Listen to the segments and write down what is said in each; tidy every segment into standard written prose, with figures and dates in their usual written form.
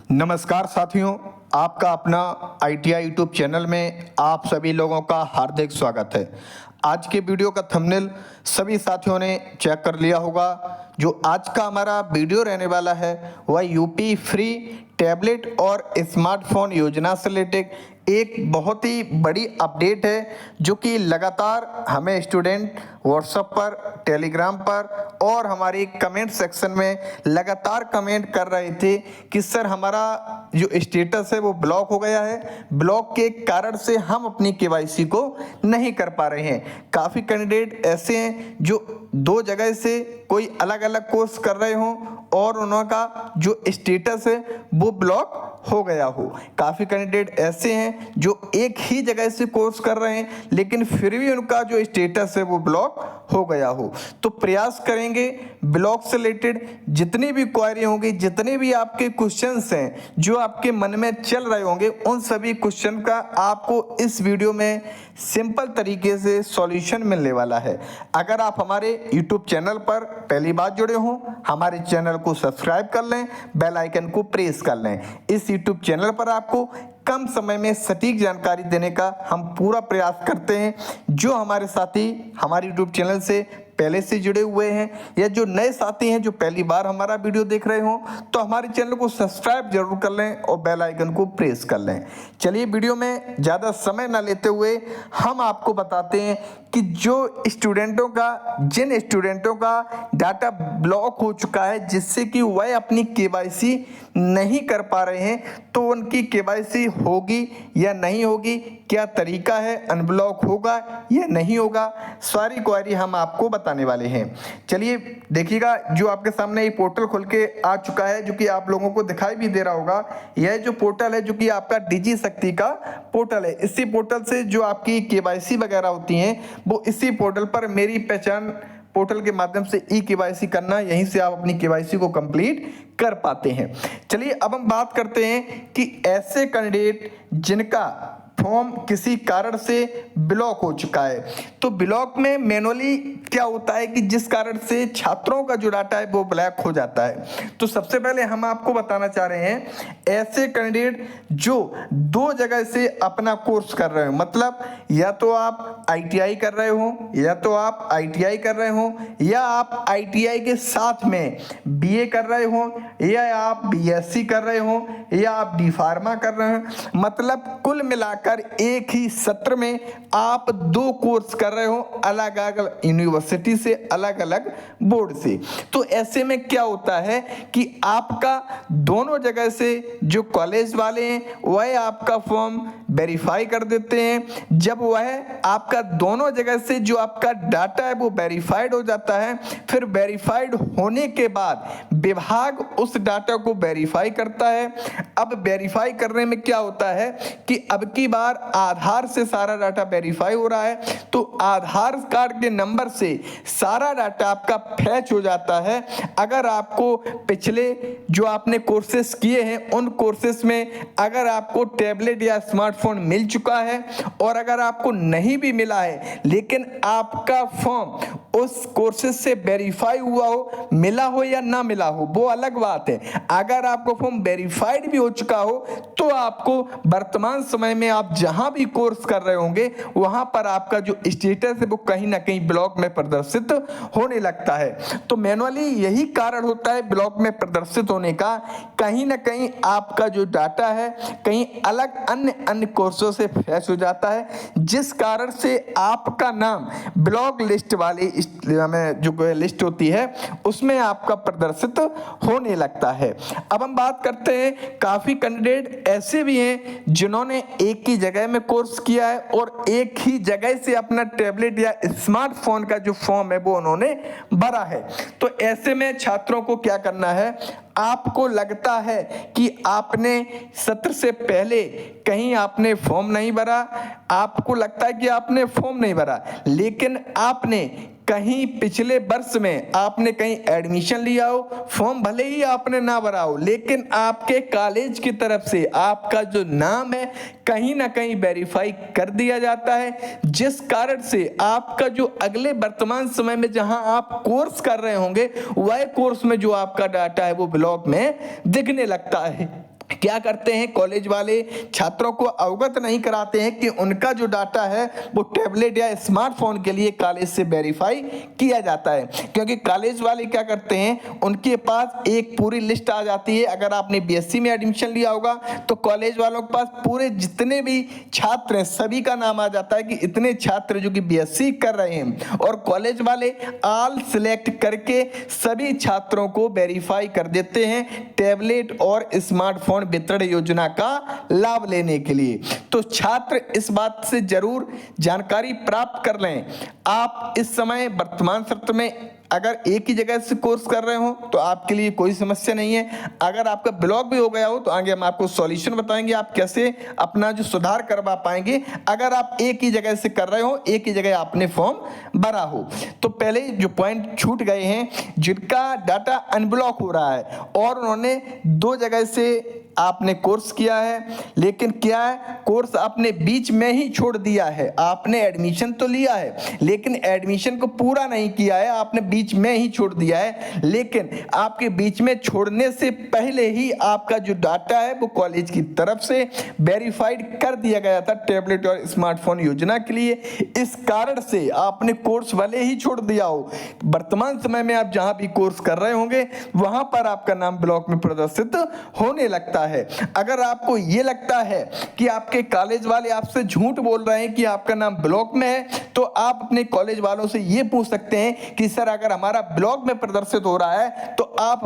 नमस्कार साथियों, आपका अपना ITI यूट्यूब चैनल में आप सभी लोगों का हार्दिक स्वागत है। आज के वीडियो का थंबनेल सभी साथियों ने चेक कर लिया होगा। जो आज का हमारा वीडियो रहने वाला है वह यूपी फ्री टैबलेट और स्मार्टफोन योजना से रिलेटेड एक बहुत ही बड़ी अपडेट है, जो कि लगातार हमें स्टूडेंट व्हाट्सएप पर, टेलीग्राम पर और हमारी कमेंट सेक्शन में लगातार कमेंट कर रहे थे कि सर हमारा जो स्टेटस है वो ब्लॉक हो गया है, ब्लॉक के कारण से हम अपनी केवाईसी को नहीं कर पा रहे हैं। काफ़ी कैंडिडेट ऐसे हैं जो दो जगह से कोई अलग अलग कोर्स कर रहे हों और उनका जो स्टेटस है वो ब्लॉक हो गया हो। काफ़ी कैंडिडेट ऐसे हैं जो एक ही जगह से कोर्स कर रहे हैं लेकिन फिर भी उनका जो स्टेटस है वो ब्लॉक हो गया हो। तो प्रयास करेंगे ब्लॉक से रिलेटेड जितनी भी क्वेरी होंगी, जितने भी आपके क्वेश्चंस हैं जो आपके मन में चल रहे होंगे, उन सभी क्वेश्चन का आपको इस वीडियो में सिंपल तरीके से सॉल्यूशन मिलने वाला है। अगर आप हमारे यूट्यूब चैनल पर पहली बार जुड़े हों, हमारे चैनल को सब्सक्राइब कर लें, बेल आइकन को प्रेस कर लें। इस यूट्यूब चैनल पर आपको कम समय में सटीक जानकारी देने का हम पूरा प्रयास करते हैं। जो हमारे साथी हमारे यूट्यूब चैनल से पहले से जुड़े हुए हैं या जो नए साथी हैं जो पहली बार हमारा वीडियो देख रहे हो, तो हमारे चैनल को सब्सक्राइब जरूर कर लें और बेल आइकन को प्रेस कर लें। चलिए वीडियो में ज़्यादा समय ना लेते हुए हम आपको बताते हैं कि जिन स्टूडेंटों का डाटा ब्लॉक हो चुका है, जिससे कि वह अपनी केवाईसी नहीं कर पा रहे हैं, तो उनकी केवाईसी होगी या नहीं होगी, क्या तरीका है, अनब्लॉक होगा या नहीं होगा, सारी क्वेरी हम आपको बताने वाले हैं। चलिए देखिएगा, जो आपके सामने ये पोर्टल खुल के आ चुका है, जो कि आप लोगों को दिखाई भी दे रहा होगा। यह जो पोर्टल है जो कि आपका डिजी शक्ति का पोर्टल है। इसी पोर्टल से जो आपकी केवाईसी वगैरह होती हैं वो इसी पोर्टल पर मेरी पहचान पोर्टल के माध्यम से केवाईसी करना, यहीं से आप अपनी केवाईसी को कंप्लीट कर पाते हैं। चलिए अब हम बात करते हैं कि ऐसे कैंडिडेट जिनका फॉर्म किसी कारण से ब्लॉक हो चुका है। तो ब्लॉक में मैनुअली क्या होता है कि जिस कारण से छात्रों का जो डाटा है वो ब्लॉक हो जाता है। तो सबसे पहले हम आपको बताना चाह रहे हैं ऐसे कैंडिडेट जो दो जगह से अपना कोर्स कर रहे हो, मतलब या तो आप ITI कर रहे हो, या तो आप ITI कर रहे हो, या आप ITI के साथ में BA कर रहे हो, या आप BSc कर रहे हो, या आप D Pharma कर रहे हो। मतलब कुल मिलाकर एक ही सत्र में आप दो कोर्स कर रहे हो, अलग अलग यूनिवर्सिटी से, अलग अलग बोर्ड से। तो ऐसे में क्या होता है कि आपका दोनों जगह से जो कॉलेज वाले हैं वह आपका फॉर्म वेरीफाई कर देते हैं। जब वह आपका दोनों जगह से जो आपका डाटा है वो वेरीफाइड हो जाता है, फिर वेरीफाइड होने के बाद विभाग उस डाटा को वेरीफाई करता है। अब वेरीफाई करने में क्या होता है कि अब की बार आधार से सारा डाटा वेरीफाई हो रहा है, तो आधार कार्ड के नंबर से सारा डाटा आपका फैच हो जाता है। अगर आपको पिछले जो आपने कोर्सेस किए हैं उन कोर्सेस में अगर आपको टैबलेट या स्मार्टफोन मिल चुका है, और अगर आपको नहीं भी मिला है लेकिन आपका फॉर्म उस कोर्सेस से वेरीफाई हुआ हो, मिला हो या ना मिला हो वो अलग बात है। अगर आपको फॉर्म वेरीफाइड भी हो चुका हो तो आपको वर्तमान समय में आप जहां भी कोर्स कर रहे होंगे वहां पर आपका जो स्टेटस है वो कहीं ना कहीं ब्लॉक में प्रदर्शित होने लगता है। तो मैनुअली यही कारण होता है ब्लॉक में प्रदर्शित होने का। कहीं ना कहीं आपका जो डाटा है कहीं अलग अन्य कोर्सों से फैच हो जाता है, जिस कारण से आपका नाम ब्लॉक लिस्ट वाली में जो लिस्ट होती है उसमें आपका प्रदर्शित होने लगता है। अब हम बात करते हैं, काफी कैंडिडेट ऐसे भी हैं जिन्होंने एक ही जगह में कोर्स किया है और एक ही जगह से अपना टैबलेट या स्मार्टफोन का जो फॉर्म है वो उन्होंने भरा है। तो ऐसे में छात्रों को क्या करना है, आपको लगता है कि आपने सत्र से पहले कहीं आपने फॉर्म नहीं भरा, आपको लगता है कि आपने फॉर्म नहीं भरा, लेकिन आपने कहीं पिछले वर्ष में आपने कहीं एडमिशन लिया हो, फॉर्म भले ही आपने ना भरा हो, लेकिन आपके कॉलेज की तरफ से आपका जो नाम है कहीं ना कहीं वेरीफाई कर दिया जाता है, जिस कारण से आपका जो अगले वर्तमान समय में जहां आप कोर्स कर रहे होंगे वह कोर्स में जो आपका डाटा है वो ब्लॉक में दिखने लगता है। क्या करते हैं, कॉलेज वाले छात्रों को अवगत नहीं कराते हैं कि उनका जो डाटा है वो टैबलेट या स्मार्टफोन के लिए कॉलेज से वेरीफाई किया जाता है। क्योंकि कॉलेज वाले क्या करते हैं, उनके पास एक पूरी लिस्ट आ जाती है। अगर आपने बीएससी में एडमिशन लिया होगा तो कॉलेज वालों के पास पूरे जितने भी छात्र हैं सभी का नाम आ जाता है कि इतने छात्र जो कि बीएससी कर रहे हैं, और कॉलेज वाले ऑल सिलेक्ट करके सभी छात्रों को वेरीफाई कर देते हैं टैबलेट और स्मार्टफोन वितरण योजना का लाभ लेने के लिए। तो छात्र इस बात से जरूर जानकारी प्राप्त कर लें। आप इस समय वर्तमान सत्र में अगर एक ही जगह से कोर्स कर रहे हो तो आपके लिए कोई समस्या नहीं है। अगर आपका ब्लॉक भी हो गया हो तो आगे हम आपको सॉल्यूशन बताएंगे आप कैसे अपना जो सुधार करवा पाएंगे अगर आप एक ही जगह से कर रहे हो, एक ही जगह आपने फॉर्म भरा हो। तो पहले जो पॉइंट छूट गए हैं, जिनका डाटा अनब्लॉक हो रहा है और उन्होंने दो जगह से आपने कोर्स किया है, लेकिन क्या है, कोर्स आपने बीच में ही छोड़ दिया है। आपने एडमिशन तो लिया है लेकिन एडमिशन को पूरा नहीं किया है, आपने बीच में ही छोड़ दिया है। लेकिन आपके बीच में छोड़ने से पहले ही आपका जो डाटा है वो कॉलेज की तरफ से वेरीफाइड कर दिया गया था टैबलेट और स्मार्टफोन योजना के लिए। इस कारण से आपने कोर्स भले ही छोड़ दिया हो, वर्तमान समय में आप जहां भी कोर्स कर रहे होंगे वहां पर आपका नाम ब्लॉक में प्रदर्शित होने लगता है। अगर आपको ये लगता है कि आपके कॉलेज वाले आपसे झूठ बोल रहे हैं कि आपका नाम ब्लॉक में है, तो आप अपने कॉलेज वालों से ये पूछ सकते हैं कि सर अगर हमारा ब्लॉक में प्रदर्शित हो रहा है तो आप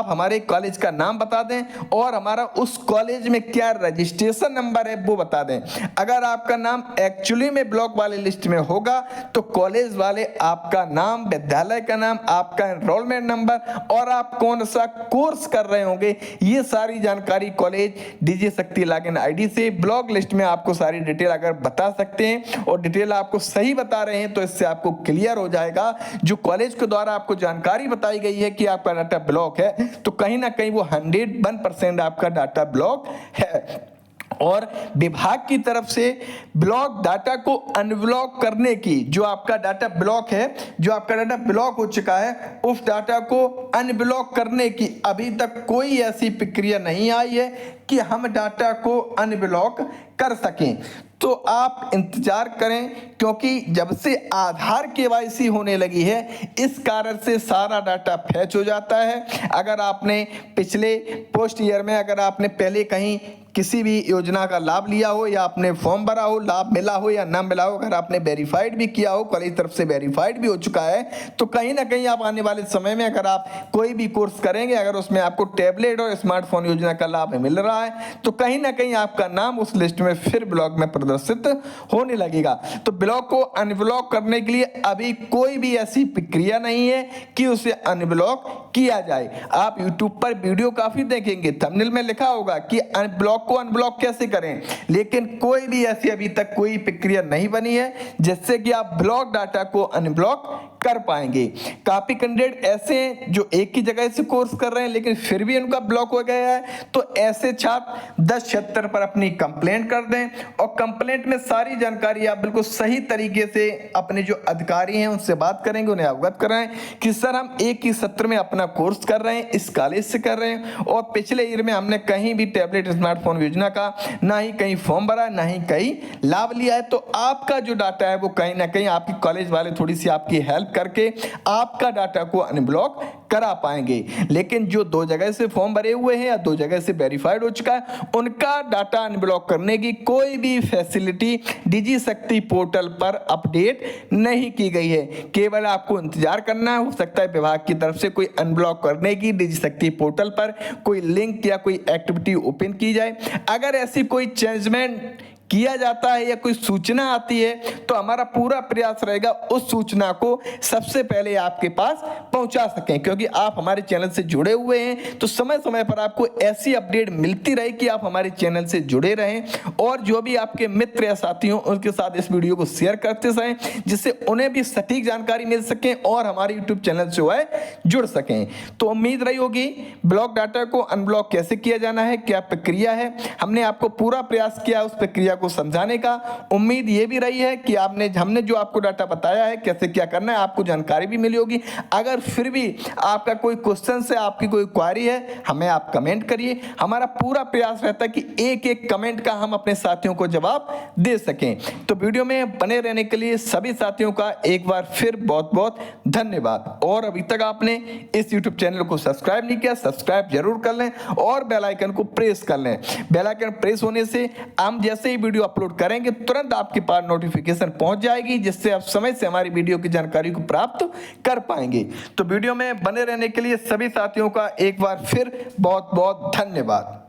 हमारे कॉलेज का नाम बता दें और हमारा उस कॉलेज में क्या रजिस्ट्रेशन नंबर है वो बता दें। अगर आपका नाम एक्चुअली में ब्लॉक वाले लिस्ट में होगा तो कॉलेज वाले आपका नाम, विद्यालय का नाम, आपका एनरोलमेंट नंबर और आप कौन सा कोर्स कर रहे होंगे, ये सारी जानकारी कॉलेज डीजी शक्ति लॉगिन आईडी से ब्लॉक लिस्ट में आपको सारी डिटेल अगर बता सकते हैं और डिटेल आपको सही बता रहे हैं तो इससे आपको क्लियर हो जाएगा जो कॉलेज के द्वारा आपको जानकारी बताई गई है कि आपका डाटा ब्लॉक है, तो कहीं ना कहीं वो 101% आपका डाटा ब्लॉक है। और विभाग की तरफ से ब्लॉक डाटा को अनब्लॉक करने की, जो आपका डाटा ब्लॉक है, जो आपका डाटा ब्लॉक हो चुका है, उस डाटा को अनब्लॉक करने की अभी तक कोई ऐसी प्रक्रिया नहीं आई है कि हम डाटा को अनब्लॉक कर सकें। तो आप इंतजार करें, क्योंकि जब से आधार केवाईसी होने लगी है इस कारण से सारा डाटा फैच हो जाता है। अगर आपने पिछले पोस्ट ईयर में अगर आपने पहले कहीं किसी भी योजना का लाभ लिया हो या आपने फॉर्म भरा हो, लाभ मिला हो या ना मिला हो, अगर आपने वेरीफाइड भी किया हो, कॉलेज तरफ से वेरीफाइड भी हो चुका है, तो कहीं ना कहीं आप आने वाले समय में अगर आप कोई भी कोर्स करेंगे, अगर उसमें आपको टैबलेट और स्मार्टफोन योजना का लाभ मिल रहा है तो कहीं ना कहीं आपका नाम उस लिस्ट में फिर ब्लॉक में प्रदर्शित होने लगेगा। तो ब्लॉक को अनब्लॉक करने के लिए अभी कोई भी ऐसी प्रक्रिया नहीं है कि उसे अनब्लॉक किया जाए। आप यूट्यूब पर वीडियो काफी देखेंगे, थंबनेल में लिखा होगा कि ब्लॉक को अनब्लॉक कैसे करें, लेकिन कोई भी ऐसी अभी तक कोई प्रक्रिया नहीं बनी है जिससे कि आप ब्लॉक डाटा को अनब्लॉक कर पाएंगे। काफी कैंडिडेट ऐसे हैं जो एक ही जगह से कोर्स कर रहे हैं लेकिन फिर भी उनका ब्लॉक हो गया है, तो ऐसे छात्र 1076 पर अपनी कंप्लेंट कर दें और कंप्लेंट में सारी जानकारी आप बिल्कुल सही तरीके से अपने जो अधिकारी हैं उनसे बात करेंगे, उन्हें अवगत कराएं कि सर हम एक ही सत्र में अपना कोर्स कर रहे हैं, इस कॉलेज से कर रहे हैं और पिछले ईयर में हमने कहीं भी टैबलेट स्मार्टफोन योजना का ना ही कहीं फॉर्म भरा, ना ही कहीं लाभ लिया है। तो आपका जो डाटा है वो कहीं ना कहीं आपकी कॉलेज वाले थोड़ी सी आपकी हेल्प करके आपका डाटा को अनब्लॉक करा पाएंगे। लेकिन जो दो जगह से फॉर्म भरे हुए हैं या दो जगह से वेरीफाइड हो चुका है, उनका डाटा अनब्लॉक करने की कोई भी फैसिलिटी डिजी शक्ति पोर्टल पर अपडेट नहीं की गई है। केवल आपको इंतजार करना है, हो सकता है विभाग की तरफ से कोई अनब्लॉक करने की डिजी शक्ति पोर्टल पर कोई लिंक या कोई एक्टिविटी ओपन की जाए। अगर ऐसी कोई चेंजमेंट किया जाता है या कोई सूचना आती है तो हमारा पूरा प्रयास रहेगा उस सूचना को सबसे पहले आपके पास पहुंचा सकें, क्योंकि आप हमारे चैनल से जुड़े हुए हैं तो समय समय पर आपको ऐसी अपडेट मिलती रहे कि आप हमारे चैनल से जुड़े रहें और जो भी आपके मित्र या साथी हों उनके साथ इस वीडियो को शेयर करते रहें जिससे उन्हें भी सटीक जानकारी मिल सके और हमारे यूट्यूब चैनल से वह जुड़ सकें। तो उम्मीद रही होगी ब्लॉक डाटा को अनब्लॉक कैसे किया जाना है, क्या प्रक्रिया है, हमने आपको पूरा प्रयास किया उस प्रक्रिया को समझाने का। उम्मीद ये भी रही है कि हमने जो आपको डाटा बताया है कैसे क्या करना है आपको जानकारी भी मिली होगी। अगर फिर भी आपका कोई क्वेश्चन है, आपकी कोई क्वारी है, हमें आप कमेंट करिए। हमारा पूरा प्रयास रहता है कि एक एक कमेंट का हम अपने साथियों को जवाब दे सकें। तो वीडियो में बने रहने के लिए सभी साथियों का एक बार फिर बहुत बहुत धन्यवाद। और अभी तक आपने इस यूट्यूब चैनल को सब्सक्राइब नहीं किया, सब्सक्राइब जरूर कर लें और बेल आइकन को प्रेस कर लें। बेल आइकन प्रेस होने से हम जैसे ही वीडियो अपलोड करेंगे तुरंत आपके पास नोटिफिकेशन पहुंच जाएगी, जिससे आप समय से हमारी वीडियो की जानकारी को प्राप्त कर पाएंगे। तो वीडियो में बने रहने के लिए सभी साथियों का एक बार फिर बहुत बहुत धन्यवाद।